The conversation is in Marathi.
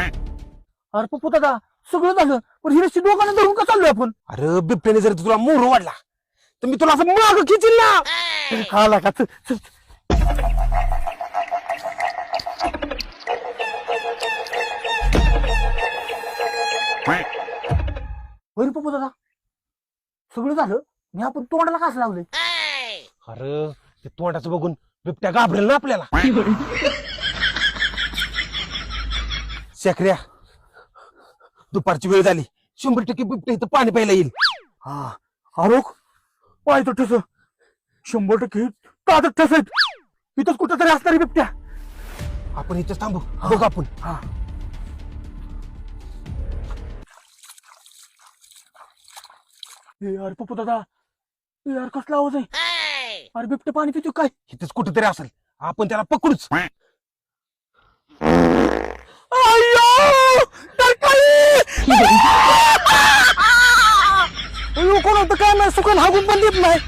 अरे पप्पू दादा सगळं झालं पण हिरशी दोघांना धरून का चाललोय आपण? अरे बिबट्याने जर तुला मोर वाढला तर मी तुला असं माग खिचील ना. हा लागा चल, चल. होय रे पप्पू दादा सगळं झालं मी आपण तोंडाला कसं लावलंय? अरे ते तोंडाचं बघून बिबट्या घाबरेल ना आपल्याला. शेखऱ्या दुपारची वेळ झाली 100% बिबट्या इथं पाणी प्यायला येईल. हा आरोग पाहतो ठस 100% ताजत ठस आहेत इथंच कुठं तरी असणारी बिबट्या. आपण इथं थांबू बघ आपण. हा ए यार पप्पू दादा ए यार कसला आवाज आहे? अरे बिबट्या पाणी पितो काय? इथंच कुठेतरी असेल आपण त्याला पकडूच. अय्यो कोण होतं काय नाही सुकन हागून पण देत नाही.